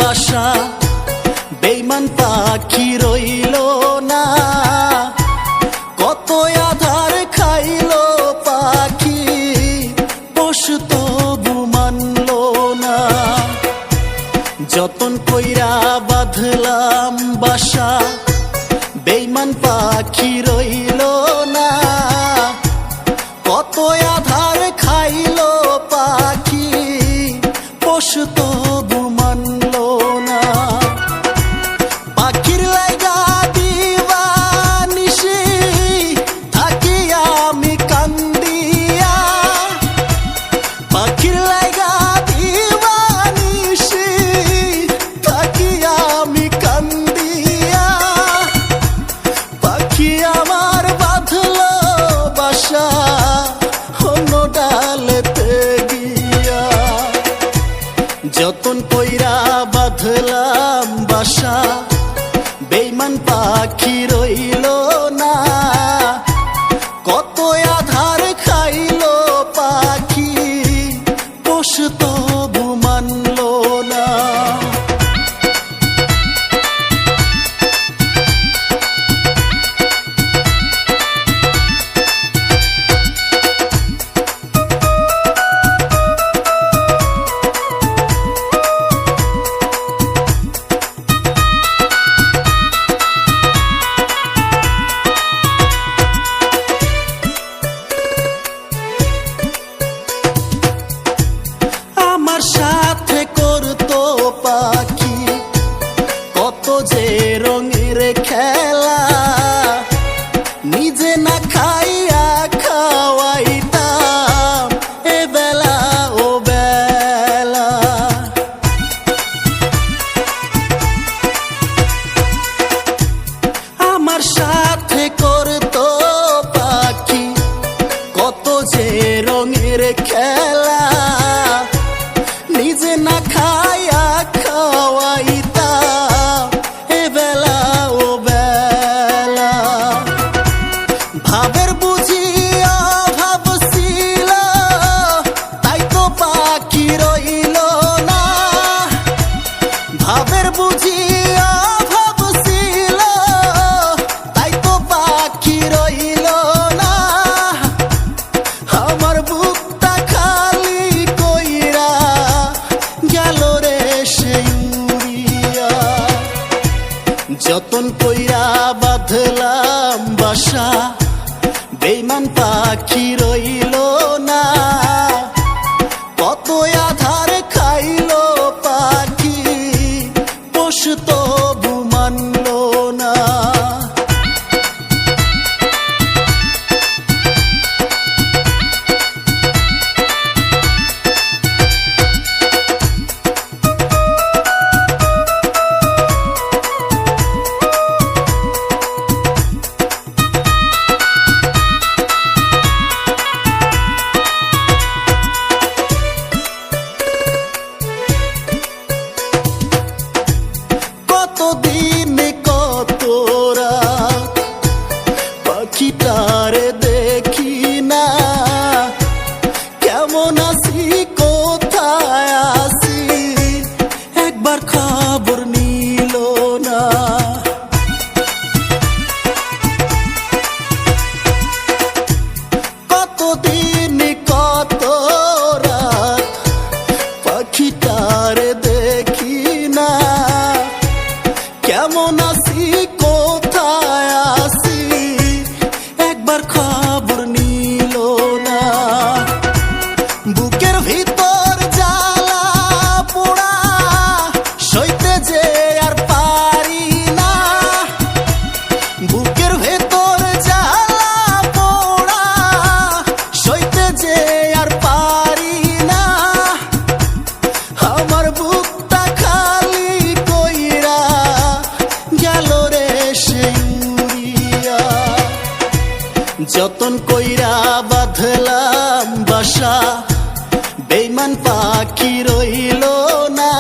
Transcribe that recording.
বাসা বেঈমান পাখি রইল না। কত আধার খাইল পাখি পোষ তবু মানল না। যতন কইরা বাঁধলাম বাসা বেঈমান পাখি রইল না। কত আধার খাইল পাখি পোষ তবু মানল না। পাখির লাইগা দিবানিশি থাকি আমি কান্দিয়া। পাখির লাইগা দিবানিশি থাকি আমি কান্দিয়া। পাখি আমার বাঁধল বাসা অন্য ডালেতে গিয়া। যতন কইরা বাঁধলাম বাসা বেঈমান পাখি রইল না। কত আধার খাইল পাখি পোষ তবু মানল না। আমার সাথে করতো পাখি কত যে রঙের খেলা। নিজে না খাইয়া খাওয়াইতাম এ বেলা ও বেলা। আমার সাথে করতো পাখি কত যে রঙের খেলা। নিজে না খাইয়া খাওয়াইতাম এ বেলা ও বেলা। ভাবের বুঝি অভাব ছিল তাই তো পাখি রইল না। ভাবের বুঝি অভাব ছিল তাই তো পাখি রইল না। আমার বুকটা খালি কইরা গেল রে সেই উড়িয়া। যতন কইরা বাঁধলাম বাসা বেঈমান পাখি রইল না। কত আধার খাইল পাখি পোষ তবু মানল না। কতদিন কত রাত পাখিটারে দেখি না। কেমন আছি কোথায় আছি একবার খবর নিল না। কতদিন কত রাত পাখিটারে দেখি না। কেমন আছি কোথায় আছি একবার খবর নিল না। বুকের ভিতর জ্বালা পোড়া সইতে যে আর পারি না। বুকের ভেতর জ্বালা পোড়া সইতে যে আর পারি না। আমার বুকটা খালি কইরা গেল রে সেই উড়িয়া। যতন কইরা বাঁধলাম বাসা বেঈমান পাখি রইল না।